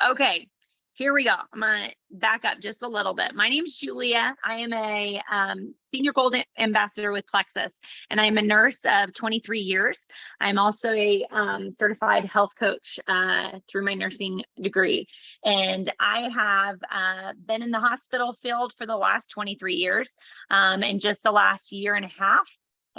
Okay, here we go. I'm gonna back up just a little bit. My name's Julia. I am a senior gold ambassador with Plexus, and I'm a nurse of 23 years. I'm also a certified health coach through my nursing degree. And I have been in the hospital field for the last 23 years. And just the last year and a half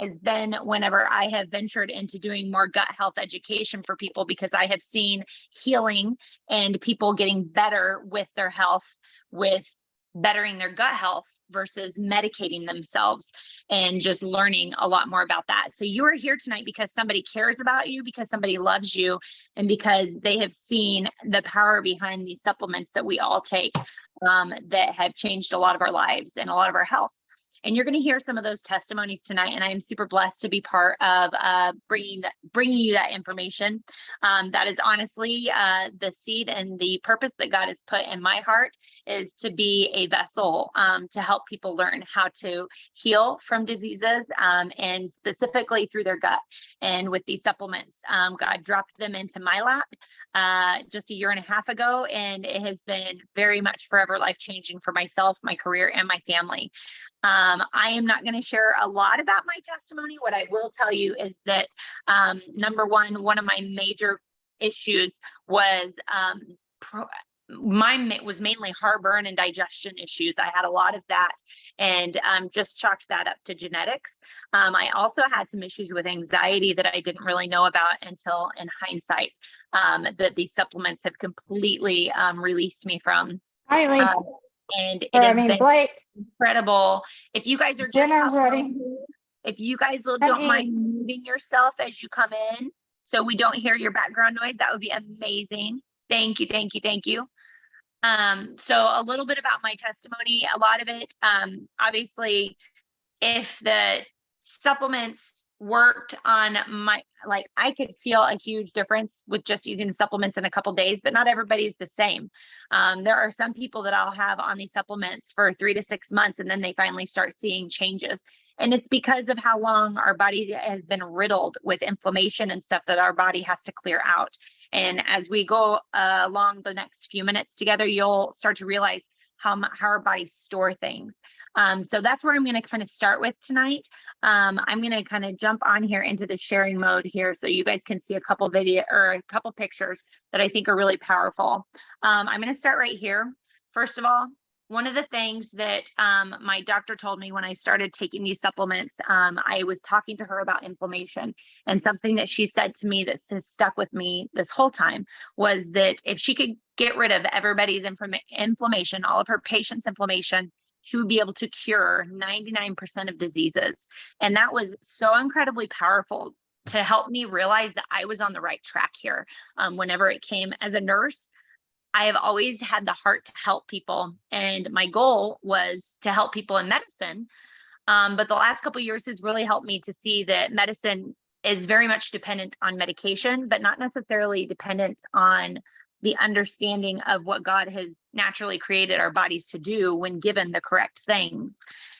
has been whenever I have ventured into doing more gut health education for people, because I have seen healing and people getting better with their health, with bettering their gut health versus medicating themselves, and just learning a lot more about that. So you are here tonight because somebody cares about you, because somebody loves you, and because they have seen the power behind these supplements that we all take, that have changed a lot of our lives and a lot of our health. And you're going to hear some of those testimonies tonight. And I am super blessed to be part of bringing you that information. That is honestly the seed and the purpose that God has put in my heart, is to be a vessel to help people learn how to heal from diseases, and specifically through their gut. And with these supplements, God dropped them into my lap just a year and a half ago, and it has been very much forever life-changing for myself, my career, and my family. I am not going to share a lot about my testimony. What I will tell you is that, number one of my major issues was mine was mainly heartburn and digestion issues. I had a lot of that, and just chalked that up to genetics. I also had some issues with anxiety that I didn't really know about until in hindsight, that these supplements have completely released me from. Riley, And it has been Blake, incredible. If you guys are just dinner's ready. if you guys don't mind muting yourself as you come in, so we don't hear your background noise, that would be amazing. Thank you, thank you, thank you. So a little bit about my testimony. A lot of it, obviously, if the supplements worked on my, like, I could feel a huge difference with just using the supplements in a couple days, but not everybody's the same. There are some people that I'll have on these supplements for 3 to 6 months, and then they finally start seeing changes. And it's because of how long our body has been riddled with inflammation and stuff that our body has to clear out. And as we go along the next few minutes together, you'll start to realize how our bodies store things. So that's where I'm going to kind of start with tonight. I'm going to kind of jump on here into the sharing mode here, so you guys can see a couple video or a couple pictures that I think are really powerful. I'm going to start right here. First of all, one of the things that my doctor told me when I started taking these supplements, I was talking to her about inflammation, and something that she said to me that has stuck with me this whole time was that if she could get rid of everybody's inflammation, all of her patients' inflammation, she would be able to cure 99% of diseases. And that was so incredibly powerful to help me realize that I was on the right track here. Whenever it came as a nurse, I have always had the heart to help people, and my goal was to help people in medicine. But the last couple of years has really helped me to see that medicine is very much dependent on medication, but not necessarily dependent on the understanding of what God has naturally created our bodies to do when given the correct things.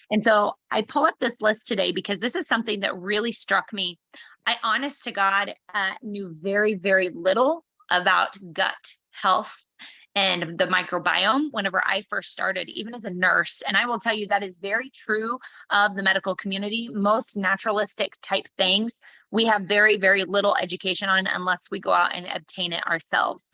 And so I pull up this list today because this is something that really struck me. I, honest to God, knew very, very little about gut health and the microbiome whenever I first started, even as a nurse. And I will tell you that is very true of the medical community. Most naturalistic type things, we have very, very little education on unless we go out and obtain it ourselves.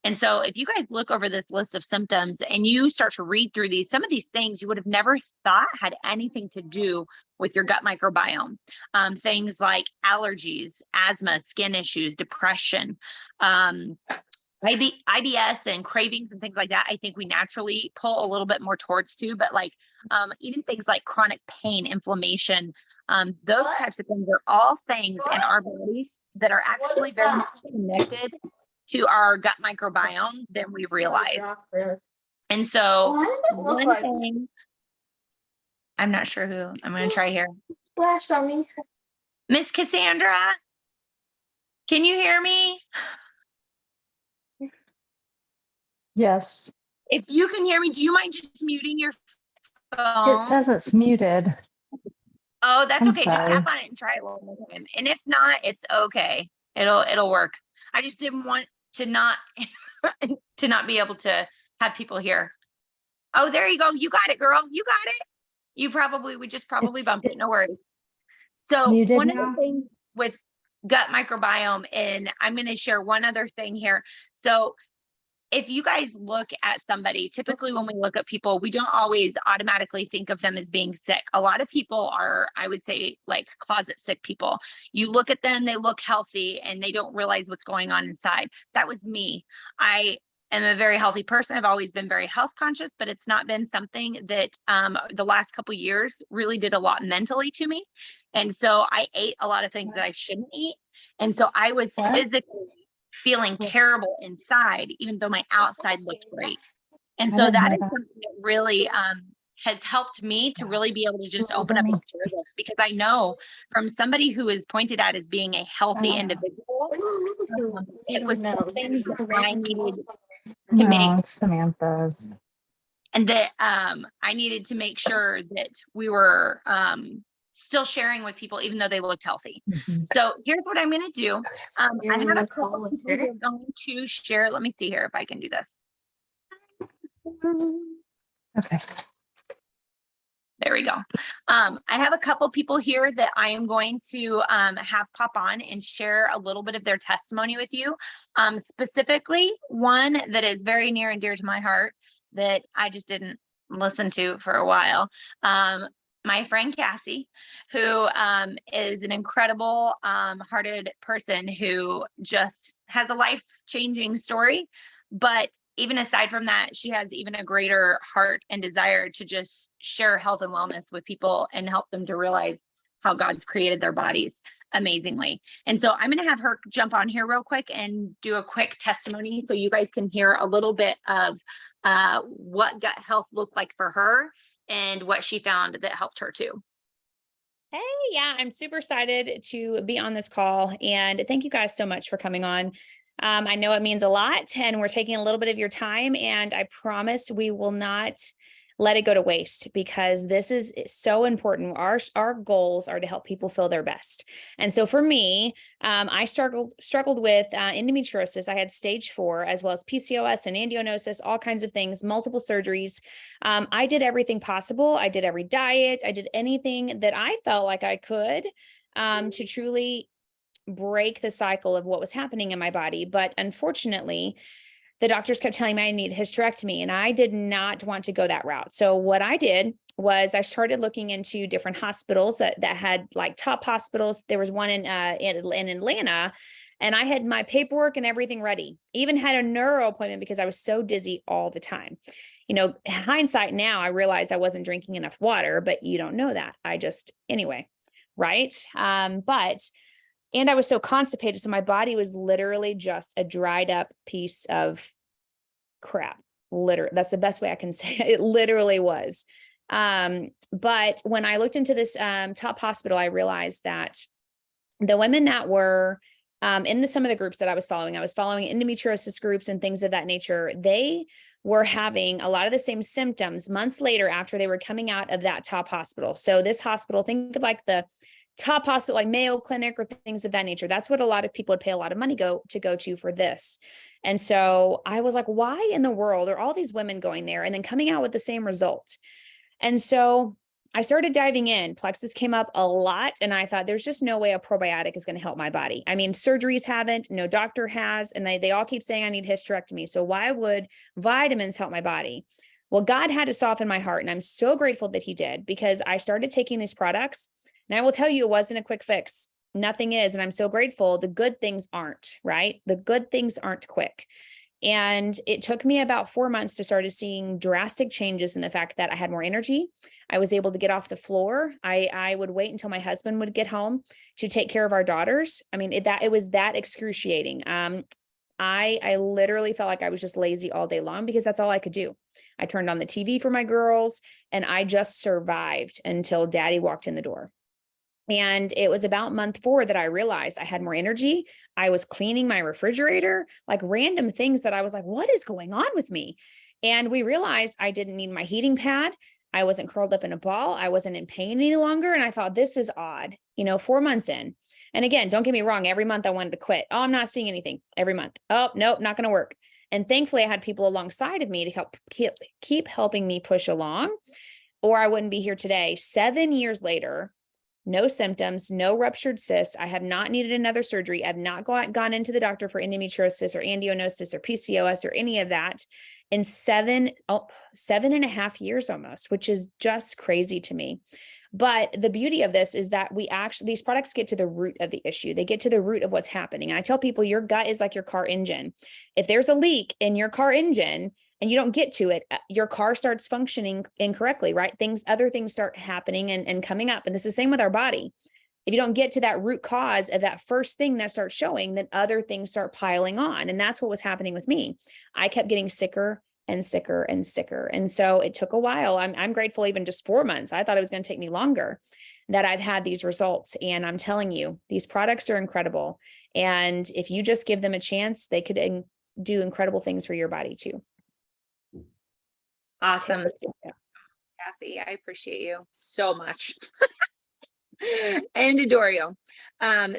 And so if you guys look over this list of symptoms and you start to read through these, some of these things you would have never thought had anything to do with your gut microbiome. Things like allergies, asthma, skin issues, depression, IBS and cravings and things like that, I think we naturally pull a little bit more towards too, but like even things like chronic pain, inflammation, those types of things are all things in our bodies that are actually very much connected to our gut microbiome than we realize. And so one thing, I'm not sure who, I'm going to try here. Splash on me. Miss Cassandra, can you hear me? Yes. If you can hear me, do you mind just muting your phone? It says it's muted. Oh, that's I'm okay. sorry. Just tap on it and try it one more time. And if not, it's okay. It'll work. I just didn't want to not to not be able to have people here. Oh, there you go. You got it, girl. You got it. We just probably bumped it. No worries. So Muted one of now. the things with gut microbiome, and I'm going to share one other thing here. So if you guys look at somebody, typically when we look at people, we don't always automatically think of them as being sick. A lot of people are, I would say, like closet sick people. You look at them, they look healthy, and they don't realize what's going on inside. That was me. I am a very healthy person. I've always been very health conscious, but it's not been something that the last couple of years really did a lot mentally to me. And so I ate a lot of things that I shouldn't eat. And so I was physically feeling terrible inside, even though my outside looked great. And so that is something that really has helped me to really be able to just open up and share this, because I know from somebody who is pointed out as being a healthy individual, it was something that I needed to make. Samantha's. And that I needed to make sure that we were still sharing with people, even though they looked healthy. So here's what I'm going to do. I have a couple people who are going to share. Let me see here if I can do this. Okay. There we go. I have a couple people here that I am going to have pop on and share a little bit of their testimony with you. Specifically, one that is very near and dear to my heart that I just didn't listen to for a while. My friend Cassie, who is an incredible hearted person who just has a life-changing story. But even aside from that, she has even a greater heart and desire to just share health and wellness with people and help them to realize how God's created their bodies amazingly. And so I'm going to have her jump on here real quick and do a quick testimony so you guys can hear a little bit of what gut health looked like for her and what she found that helped her too. Hey, yeah, I'm super excited to be on this call, and thank you guys so much for coming on. I know it means a lot, and we're taking a little bit of your time, and I promise we will not let it go to waste, because this is so important. Our goals are to help people feel their best. And so for me, I struggled with endometriosis. I had stage 4, as well as PCOS and adenomyosis, all kinds of things, multiple surgeries. I did everything possible. I did every diet. I did anything that I felt like I could to truly break the cycle of what was happening in my body. But unfortunately, the doctors kept telling me I need hysterectomy, and I did not want to go that route. So what I did was I started looking into different hospitals that had like top hospitals. There was one in Atlanta, and I had my paperwork and everything ready. Even had a neuro appointment because I was so dizzy all the time. You know, hindsight now, I realized I wasn't drinking enough water, but you don't know that. Anyway, right? And I was so constipated. So my body was literally just a dried up piece of crap. Literally, that's the best way I can say it. It literally was. But when I looked into this top hospital, I realized that the women that were in some of the groups that I was following endometriosis groups and things of that nature. They were having a lot of the same symptoms months later after they were coming out of that top hospital. So this hospital, think of like the top hospital, like Mayo Clinic or things of that nature. That's what a lot of people would pay a lot of money to go to for this. And so I was like, why in the world are all these women going there and then coming out with the same result? And so I started diving in. Plexus came up a lot, and I thought there's just no way a probiotic is going to help my body. I mean, surgeries haven't, no doctor has, and they all keep saying I need hysterectomy. So why would vitamins help my body? Well, God had to soften my heart, and I'm so grateful that he did, because I started taking these products. And I will tell you, it wasn't a quick fix. Nothing is. And I'm so grateful. The good things aren't, right? The good things aren't quick. And it took me about 4 months to start seeing drastic changes in the fact that I had more energy. I was able to get off the floor. I would wait until my husband would get home to take care of our daughters. I mean, it was that excruciating. I literally felt like I was just lazy all day long because that's all I could do. I turned on the TV for my girls, and I just survived until Daddy walked in the door. And it was about month 4 that I realized I had more energy. I was cleaning my refrigerator, like random things that I was like, what is going on with me? And we realized I didn't need my heating pad. I wasn't curled up in a ball. I wasn't in pain any longer. And I thought, this is odd, 4 months in. And again, don't get me wrong. Every month I wanted to quit. Oh, I'm not seeing anything every month. Oh, nope, not going to work. And thankfully I had people alongside of me to help keep helping me push along, or I wouldn't be here today. 7 years later, no symptoms, no ruptured cyst. I have not needed another surgery. I've not gone into the doctor for endometriosis or adenomyosis or PCOS or any of that in 7.5 years almost, which is just crazy to me. But the beauty of this is that these products get to the root of the issue. They get to the root of what's happening. And I tell people your gut is like your car engine. If there's a leak in your car engine and you don't get to it, your car starts functioning incorrectly, right? Other things start happening and coming up. And this is the same with our body. If you don't get to that root cause of that first thing that starts showing, then other things start piling on. And that's what was happening with me. I kept getting sicker and sicker and sicker. And so it took a while. I'm grateful even just 4 months. I thought it was going to take me longer that I've had these results. And I'm telling you, these products are incredible. And if you just give them a chance, they could do incredible things for your body too. Awesome. Kathy, I appreciate you so much. And adore you.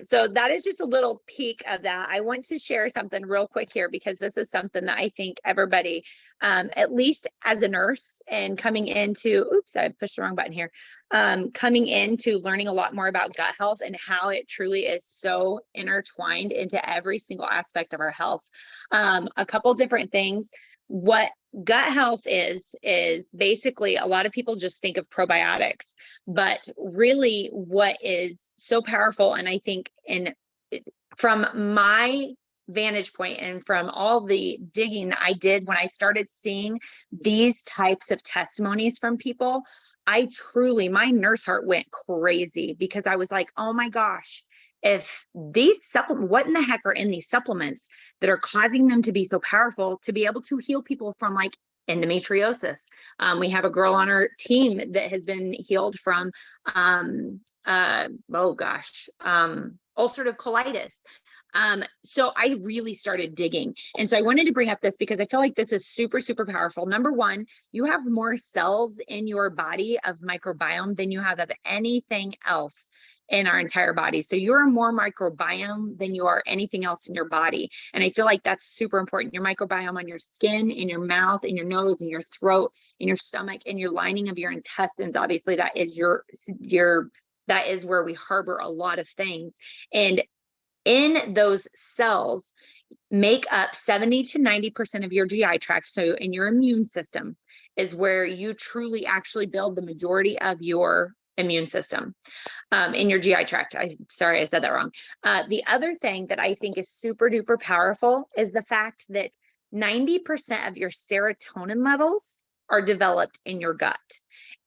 So that is just a little peek of that. I want to share something real quick here, because this is something that I think everybody, at least as a nurse and coming into, oops, I pushed the wrong button here. Coming into learning a lot more about gut health and how it truly is so intertwined into every single aspect of our health. A couple different things. What gut health is basically, a lot of people just think of probiotics, but really what is so powerful, and I think from my vantage point and from all the digging that I did when I started seeing these types of testimonies from people, my nurse heart went crazy, because I was like, oh my gosh, if these supplements, what in the heck are in these supplements that are causing them to be so powerful to be able to heal people from like endometriosis? We have a girl on our team that has been healed from, ulcerative colitis. So I really started digging. And so I wanted to bring up this because I feel like this is super, super powerful. Number one, you have more cells in your body of microbiome than you have of anything else in our entire body. So you're more microbiome than you are anything else in your body. And I feel like that's super important. Your microbiome on your skin, in your mouth, in your nose, in your throat, in your stomach, in your lining of your intestines. Obviously that is that is where we harbor a lot of things. And in those cells make up 70 to 90% of your GI tract. So in your immune system is where you truly actually build the majority of your immune system, in your GI tract. Sorry, I said that wrong. The other thing that I think is super duper powerful is the fact that 90% of your serotonin levels are developed in your gut.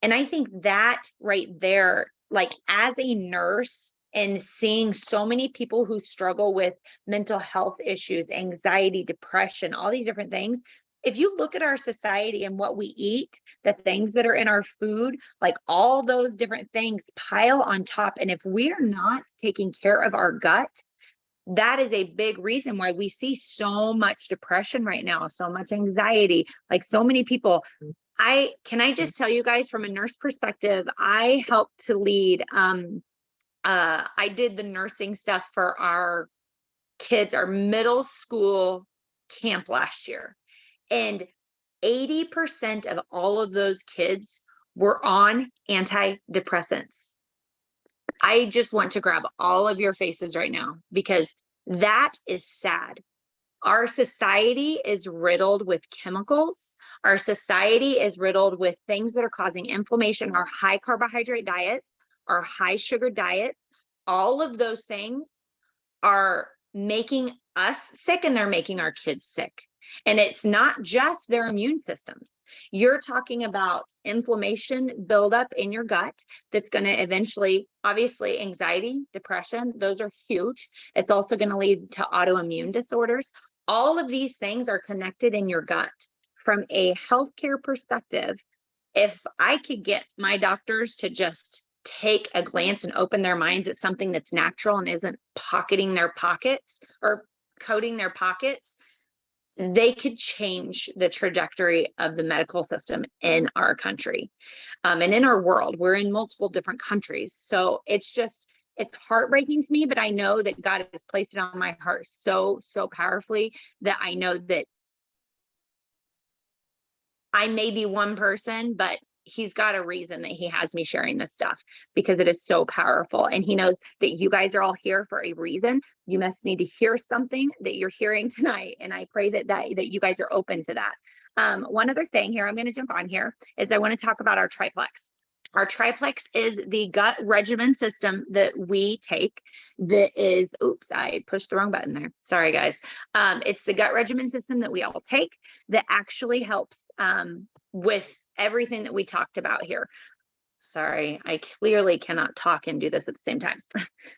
And I think that right there, like as a nurse and seeing so many people who struggle with mental health issues, anxiety, depression, all these different things, if you look at our society and what we eat, the things that are in our food, like all those different things pile on top. And if we're not taking care of our gut, that is a big reason why we see so much depression right now, so much anxiety, like so many people. Can I just tell you guys from a nurse perspective, I helped to lead, I did the nursing stuff for our kids, our middle school camp last year. And 80% of all of those kids were on antidepressants. I just want to grab all of your faces right now, because that is sad. Our society is riddled with chemicals. Our society is riddled with things that are causing inflammation. Our high carbohydrate diets, our high sugar diets, all of those things are making us sick, and they're making our kids sick. And it's not just their immune systems. You're talking about inflammation buildup in your gut that's going to eventually, obviously, anxiety, depression, those are huge. It's also going to lead to autoimmune disorders. All of these things are connected in your gut. From a healthcare perspective, if I could get my doctors to just take a glance and open their minds at something that's natural and isn't pocketing their pockets or coating their pockets, they could change the trajectory of the medical system in our country, and in our world. We're in multiple different countries. So it's heartbreaking to me, but I know that God has placed it on my heart so, so powerfully that I know that I may be one person, but he's got a reason that he has me sharing this stuff because it is so powerful. And he knows that you guys are all here for a reason. You must need to hear something that you're hearing tonight. And I pray that you guys are open to that. One other thing here, I'm going to jump on here, is I want to talk about our triplex. Our triplex is the gut regimen system that we take that is, oops, I pushed the wrong button there. Sorry, guys. It's the gut regimen system that we all take that actually helps with everything that we talked about here. Sorry, I clearly cannot talk and do this at the same time.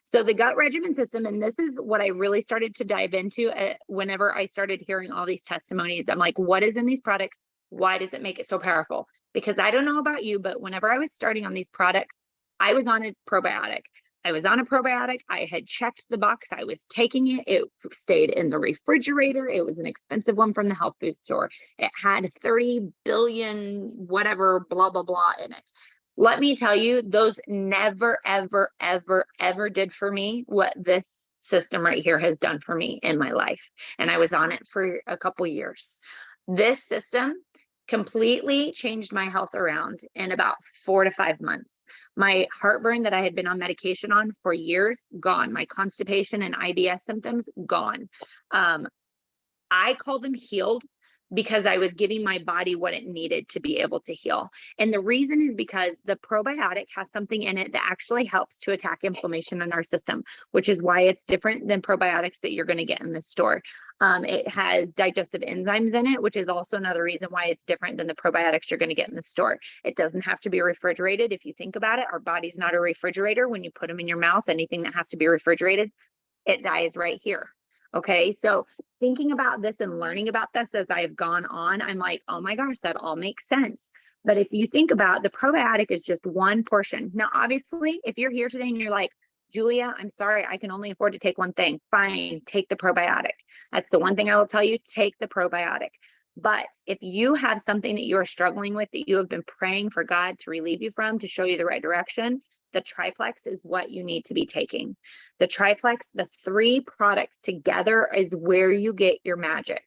So the gut regimen system, and this is what I really started to dive into whenever I started hearing all these testimonies. I'm like, what is in these products? Why does it make it so powerful? Because I don't know about you, but whenever I was starting on these products, I was on a probiotic. I had checked the box. I was taking it. It stayed in the refrigerator. It was an expensive one from the health food store. It had 30 billion, whatever, blah, blah, blah in it. Let me tell you, those never, ever, ever, ever did for me what this system right here has done for me in my life. And I was on it for a couple years. This system completely changed my health around in about 4 to 5 months. My heartburn that I had been on medication on for years, gone. My constipation and IBS symptoms, gone. I call them healed because I was giving my body what it needed to be able to heal. And the reason is because the probiotic has something in it that actually helps to attack inflammation in our system, which is why it's different than probiotics that you're going to get in the store. It has digestive enzymes in it, which is also another reason why it's different than the probiotics you're going to get in the store. It doesn't have to be refrigerated. If you think about it, our body's not a refrigerator. When you put them in your mouth, anything that has to be refrigerated, it dies right here. Okay, so thinking about this and learning about this as I've gone on, I'm like, oh my gosh, that all makes sense. But if you think about the probiotic is just one portion. Now, obviously, if you're here today and you're like, Julia, I'm sorry, I can only afford to take one thing. Fine, take the probiotic. That's the one thing I will tell you, take the probiotic. But if you have something that you are struggling with, that you have been praying for God to relieve you from, to show you the right direction, the triplex is what you need to be taking. The triplex, the 3 products together is where you get your magic.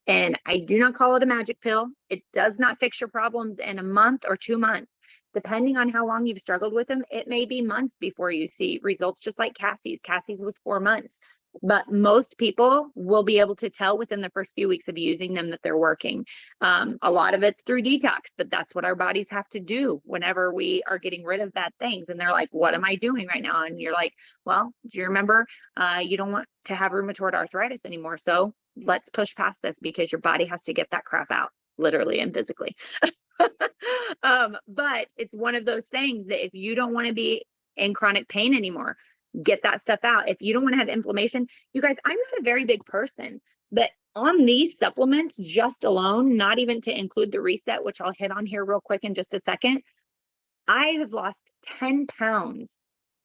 And I do not call it a magic pill. It does not fix your problems in a month or 2 months. Depending on how long you've struggled with them, it may be months before you see results, just like Cassie's. Cassie's was 4 months. But most people will be able to tell within the first few weeks of using them that they're working. A lot of it's through detox, but that's what our bodies have to do whenever we are getting rid of bad things. And they're like, what am I doing right now? And you're like, well, do you remember you don't want to have rheumatoid arthritis anymore? So let's push past this because your body has to get that crap out, literally and physically. But it's one of those things that if you don't want to be in chronic pain anymore, get that stuff out. If you don't want to have inflammation, you guys, I'm not a very big person, but on these supplements just alone, not even to include the reset, which I'll hit on here real quick in just a second, I have lost 10 pounds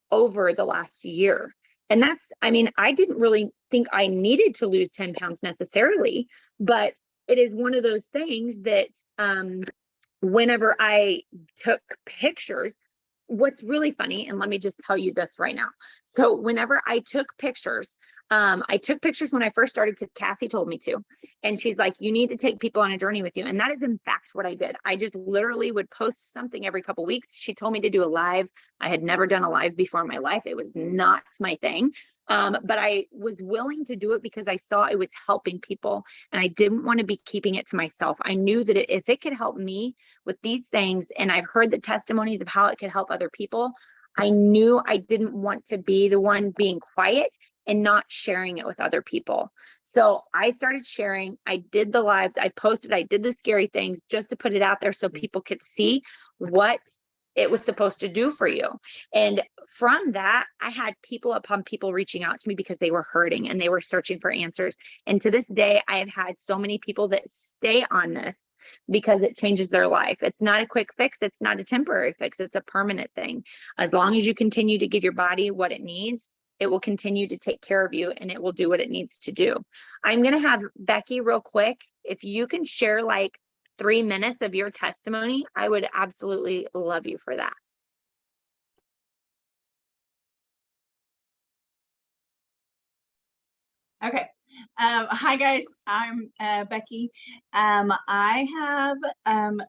over the last year. And that's, I mean, I didn't really think I needed to lose 10 pounds necessarily, but it is one of those things that whenever I took pictures, what's really funny, and let me just tell you this right now. So whenever I took pictures when I first started because Cassie told me to. And she's like, you need to take people on a journey with you. And that is in fact what I did. I just literally would post something every couple of weeks. She told me to do a live. I had never done a live before in my life. It was not my thing. But I was willing to do it because I saw it was helping people and I didn't want to be keeping it to myself. I knew that if it could help me with these things, and I've heard the testimonies of how it could help other people, I knew I didn't want to be the one being quiet and not sharing it with other people. So I started sharing, I did the lives, I posted, I did the scary things just to put it out there so people could see what it was supposed to do for you. And from that, I had people upon people reaching out to me because they were hurting and they were searching for answers. And to this day, I have had so many people that stay on this because it changes their life. It's not a quick fix. It's not a temporary fix. It's a permanent thing. As long as you continue to give your body what it needs, it will continue to take care of you and it will do what it needs to do. I'm going to have Becky real quick. If you can share like 3 minutes of your testimony, I would absolutely love you for that. Okay. Hi guys, I'm Becky. I have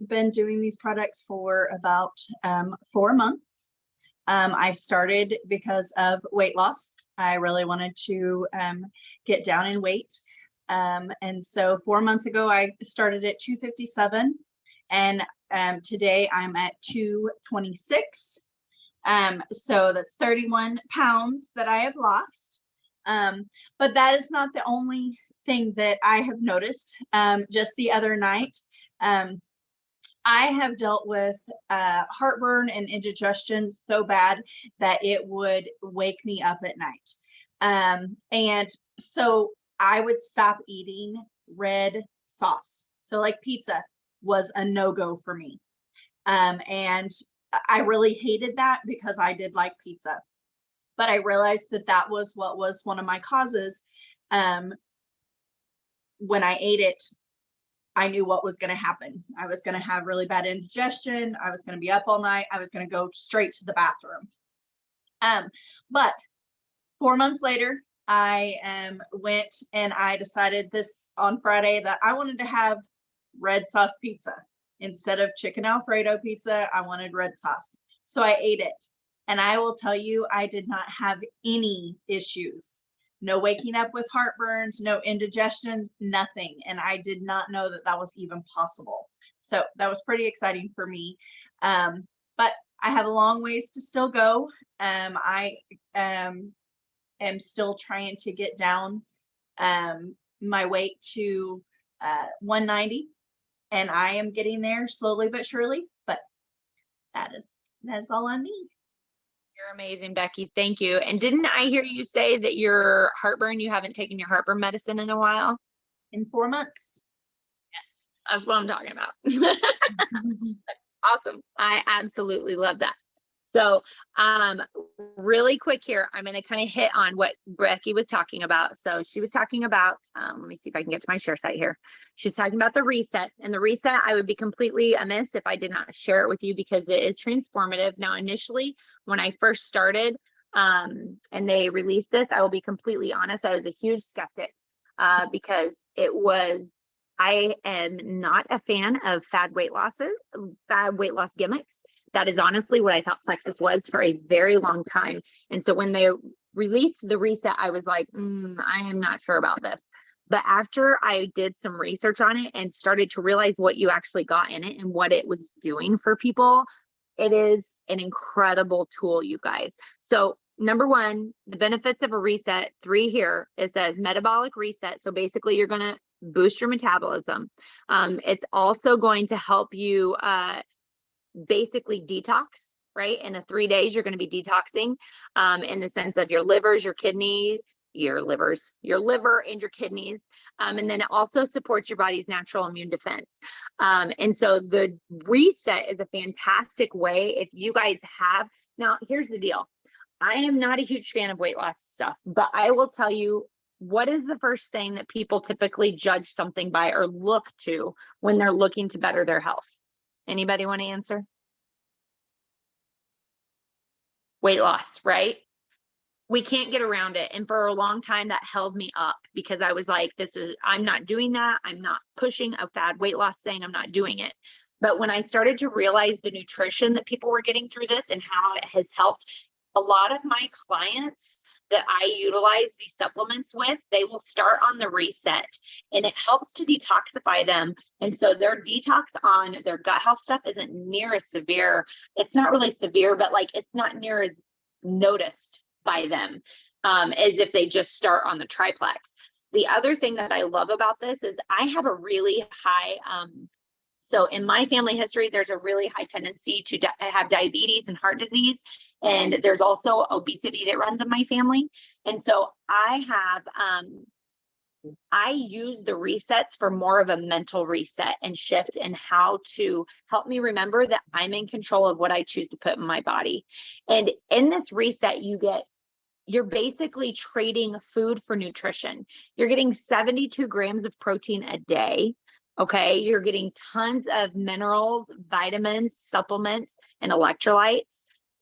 been doing these products for about 4 months. I started because of weight loss. I really wanted to get down in weight. And so 4 months ago, I started at 257, and today I'm at 226. So that's 31 pounds that I have lost. But that is not the only thing that I have noticed. Just the other night, I have dealt with heartburn and indigestion so bad that it would wake me up at night. And so I would stop eating red sauce. So like pizza was a no-go for me. And I really hated that because I did like pizza. But I realized that that was what was one of my causes. When I ate it, I knew what was going to happen. I was going to have really bad indigestion. I was going to be up all night. I was going to go straight to the bathroom. But 4 months later, I went and I decided this on Friday that I wanted to have red sauce pizza. Instead of chicken Alfredo pizza, I wanted red sauce. So I ate it. And I will tell you, I did not have any issues. No waking up with heartburns, no indigestion, nothing. And I did not know that that was even possible. So that was pretty exciting for me. But I have a long ways to still go. I am still trying to get down my weight to 190. And I am getting there slowly but surely. But that is all on me. You're amazing, Becky. Thank you. And didn't I hear you say that your heartburn, you haven't taken your heartburn medicine in a while? In 4 months. That's what I'm talking about. Awesome. I absolutely love that. So really quick here, I'm going to kind of hit on what Becky was talking about. So she was talking about, let me see if I can get to my share site here. She's talking about the reset, and the reset, I would be completely amiss if I did not share it with you because it is transformative. Now, initially, when I first started and they released this, I will be completely honest, I was a huge skeptic because I am not a fan of fad weight loss gimmicks. That is honestly what I thought Plexus was for a very long time. And so when they released the reset, I was like, I am not sure about this. But after I did some research on it and started to realize what you actually got in it and what it was doing for people, it is an incredible tool, you guys. So number one, the benefits of a reset, 3 here, it says metabolic reset. So basically you're going to boost your metabolism. It's also going to help you basically detox, right? In the 3 days, you're going to be detoxing in the sense of your livers, your kidneys, your liver and your kidneys. And then it also supports your body's natural immune defense. And so the reset is a fantastic way if you guys have. Now, here's the deal. I am not a huge fan of weight loss stuff, but I will tell you, what is the first thing that people typically judge something by or look to when they're looking to better their health? Anybody want to answer? Weight loss, right? We can't get around it. And for a long time that held me up because I was like, I'm not doing that. I'm not pushing a fad weight loss thing. I'm not doing it. But when I started to realize the nutrition that people were getting through this and how it has helped a lot of my clients that I utilize these supplements with, they will start on the reset and it helps to detoxify them. And so their detox on their gut health stuff isn't near as severe. It's not really severe, but like it's not near as noticed by them as if they just start on the triplex. The other thing that I love about this is I have a really high, so in my family history, there's a really high tendency to have diabetes and heart disease. And there's also obesity that runs in my family. And so I use the resets for more of a mental reset and shift and how to help me remember that I'm in control of what I choose to put in my body. And in this reset, you're basically trading food for nutrition. You're getting 72 grams of protein a day. Okay, you're getting tons of minerals, vitamins, supplements, and electrolytes.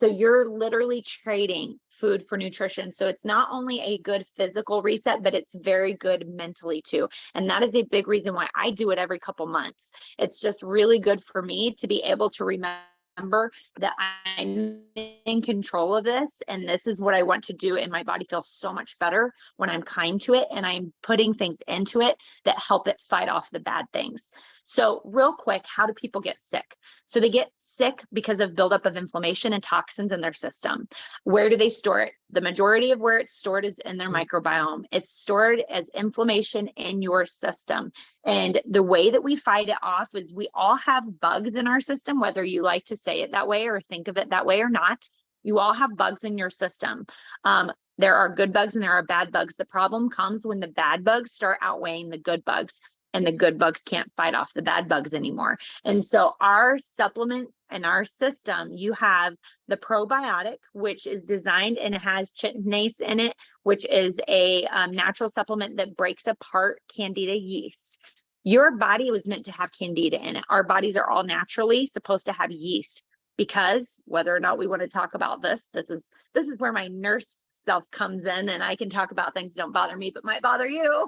So you're literally trading food for nutrition. So it's not only a good physical reset, but it's very good mentally too. And that is a big reason why I do it every couple months. It's just really good for me to be able to remember that I'm in control of this, and this is what I want to do, and my body feels so much better when I'm kind to it and I'm putting things into it that help it fight off the bad things. So real quick, how do people get sick? So they get sick because of buildup of inflammation and toxins in their system. Where do they store it? The majority of where it's stored is in their microbiome. It's stored as inflammation in your system. And the way that we fight it off is we all have bugs in our system, whether you like to say it that way or think of it that way or not. You all have bugs in your system. There are good bugs and there are bad bugs. The problem comes when the bad bugs start outweighing the good bugs, and the good bugs can't fight off the bad bugs anymore. And so our supplement in our system, you have the probiotic, which is designed and it has chitinase in it, which is a natural supplement that breaks apart candida yeast. Your body was meant to have candida in it. Our bodies are all naturally supposed to have yeast, because whether or not we want to talk about this is where my nurse self comes in, and I can talk about things that don't bother me but might bother you.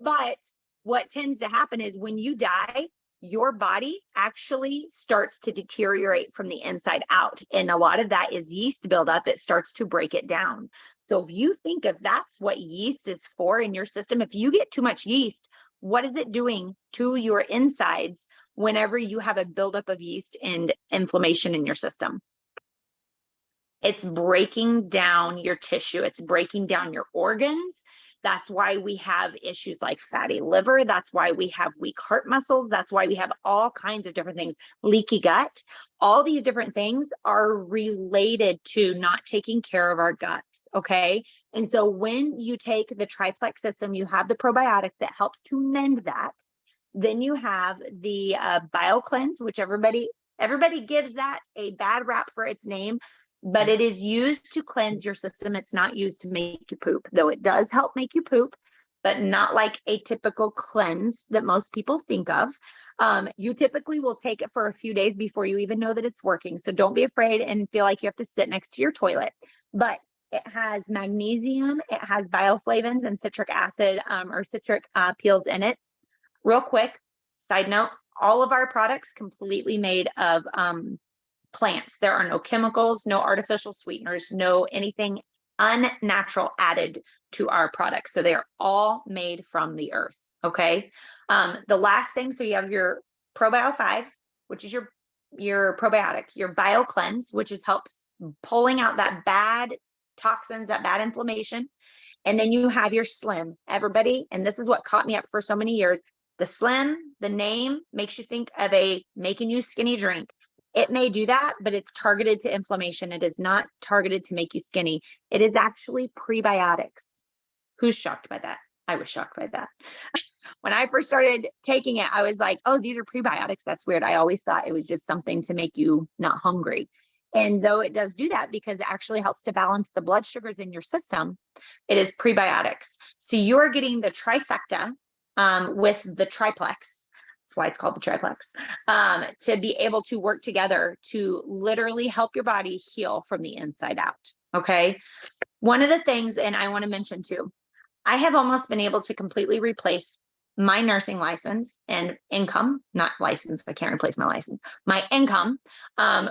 But what tends to happen is when you die, your body actually starts to deteriorate from the inside out. And a lot of that is yeast buildup. It starts to break it down. So if you think if that's what yeast is for in your system, if you get too much yeast, what is it doing to your insides whenever you have a buildup of yeast and inflammation in your system? It's breaking down your tissue. It's breaking down your organs. That's why we have issues like fatty liver. That's why we have weak heart muscles. That's why we have all kinds of different things, leaky gut. All these different things are related to not taking care of our guts. Okay. And so when you take the triplex system, you have the probiotic that helps to mend that. Then you have the BioCleanse, which everybody gives that a bad rap for its name, but it is used to cleanse your system. It's not used to make you poop, though it does help make you poop, but not like a typical cleanse that most people think of. You typically will take it for a few days before you even know that it's working. So don't be afraid and feel like you have to sit next to your toilet. But it has magnesium, it has bioflavones and citric acid or citric peels in it. Real quick, side note, all of our products completely made of plants. There are no chemicals, no artificial sweeteners, no anything unnatural added to our products. So they are all made from the earth. Okay. The last thing, so you have your ProBio 5, which is your probiotic, your BioCleanse, which is helps pulling out that bad toxins, that bad inflammation. And then you have your Slim, everybody. And this is what caught me up for so many years. The Slim, the name makes you think of a making you skinny drink. It may do that, but it's targeted to inflammation. It is not targeted to make you skinny. It is actually prebiotics. Who's shocked by that? I was shocked by that. When I first started taking it, I was like, oh, these are prebiotics. That's weird. I always thought it was just something to make you not hungry. And though it does do that because it actually helps to balance the blood sugars in your system, it is prebiotics. So you're getting the trifecta with the triplex. That's why it's called the triplex, to be able to work together to literally help your body heal from the inside out. Okay. One of the things, and I want to mention too, I have almost been able to completely replace my nursing license and income, not license. I can't replace my license, my income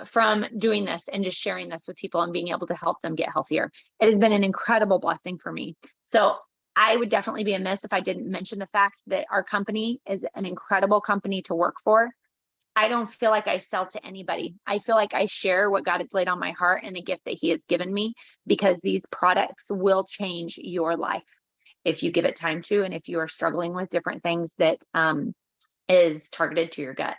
from doing this and just sharing this with people and being able to help them get healthier. It has been an incredible blessing for me. So I would definitely be amiss if I didn't mention the fact that our company is an incredible company to work for. I don't feel like I sell to anybody. I feel like I share what God has laid on my heart and the gift that He has given me, because these products will change your life if you give it time to, and if you are struggling with different things that is targeted to your gut.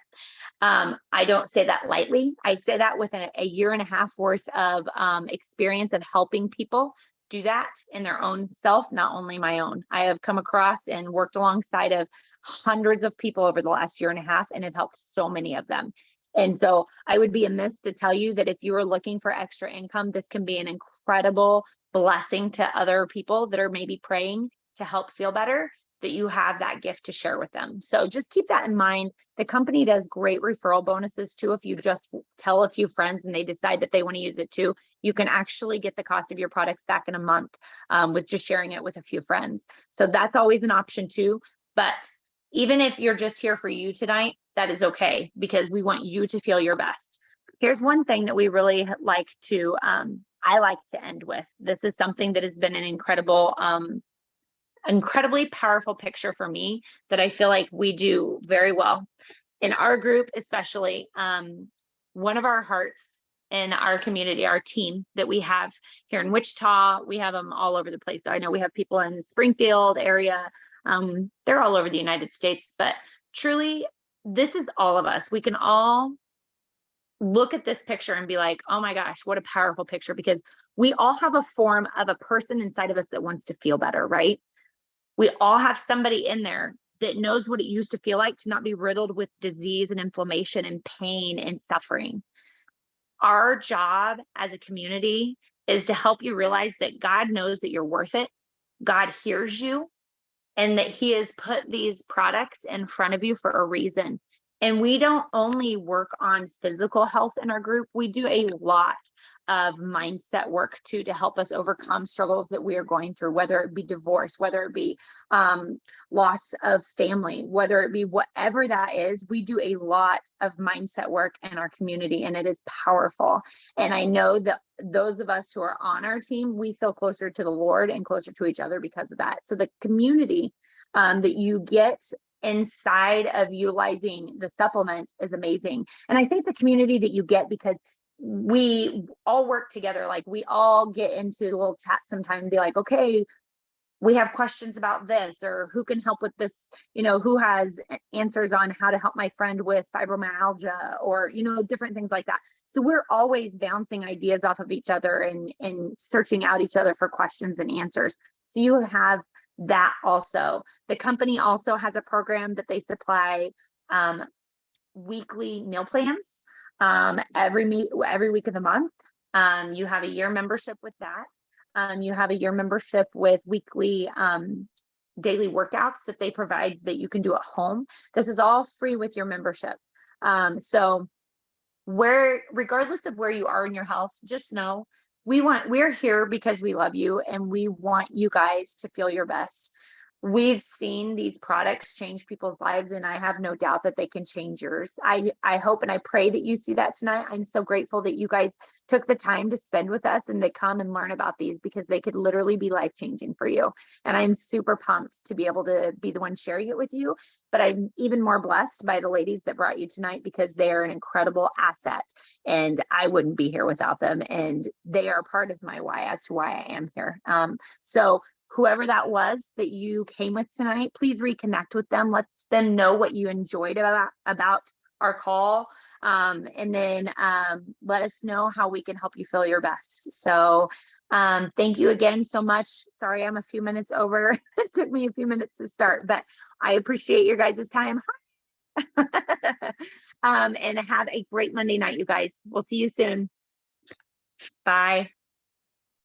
I don't say that lightly. I say that with a year and a half worth of experience of helping people do that in their own self, not only my own. I have come across and worked alongside of hundreds of people over the last year and a half and have helped so many of them. And so I would be amiss to tell you that if you are looking for extra income, this can be an incredible blessing to other people that are maybe praying to help feel better. that you have that gift to share with them. So just keep that in mind. The company does great referral bonuses too. If you just tell a few friends and they decide that they want to use it too, you can actually get the cost of your products back in a month with just sharing it with a few friends. So that's always an option too. But even if you're just here for you tonight, that is okay, because we want you to feel your best. Here's one thing that we really like to, I like to end with. This is something that has been an incredibly powerful picture for me that I feel like we do very well in our group, especially. One of our hearts in our community, our team that we have here in Wichita, we have them all over the place. I know we have people in the Springfield area. They're all over the United States, but truly, this is all of us. We can all look at this picture and be like, oh my gosh, what a powerful picture, because we all have a form of a person inside of us that wants to feel better, right? We all have somebody in there that knows what it used to feel like to not be riddled with disease and inflammation and pain and suffering. Our job as a community is to help you realize that God knows that you're worth it. God hears you, and that He has put these products in front of you for a reason. And we don't only work on physical health in our group, we do a lot of mindset work too, to help us overcome struggles that we are going through, whether it be divorce, whether it be loss of family, whether it be whatever that is. We do a lot of mindset work in our community, and it is powerful. And I know that those of us who are on our team, we feel closer to the Lord and closer to each other because of that. So the community that you get inside of utilizing the supplements is amazing. And I think the community that you get because we all work together. Like, we all get into a little chat sometime and be like, okay, we have questions about this, or who can help with this, who has answers on how to help my friend with fibromyalgia, or, different things like that. So we're always bouncing ideas off of each other and searching out each other for questions and answers. So you have that also. The company also has a program that they supply weekly meal plans every week of the month. You have a year membership with that. You have a year membership with weekly daily workouts that they provide that you can do at home. This is all free with your membership. So regardless of where you are in your health, just know we're here because we love you, and we want you guys to feel your best. We've seen these products change people's lives, and I have no doubt that they can change yours. I hope and I pray that you see that tonight. I'm so grateful that you guys took the time to spend with us and to come and learn about these, because they could literally be life-changing for you. And I'm super pumped to be able to be the one sharing it with you. But I'm even more blessed by the ladies that brought you tonight, because they are an incredible asset, and I wouldn't be here without them. And they are part of my why as to why I am here. So whoever that was that you came with tonight, please reconnect with them. Let them know what you enjoyed about our call. And then let us know how we can help you feel your best. So thank you again so much. Sorry, I'm a few minutes over. It took me a few minutes to start, but I appreciate your guys' time. And have a great Monday night, you guys. We'll see you soon. Bye.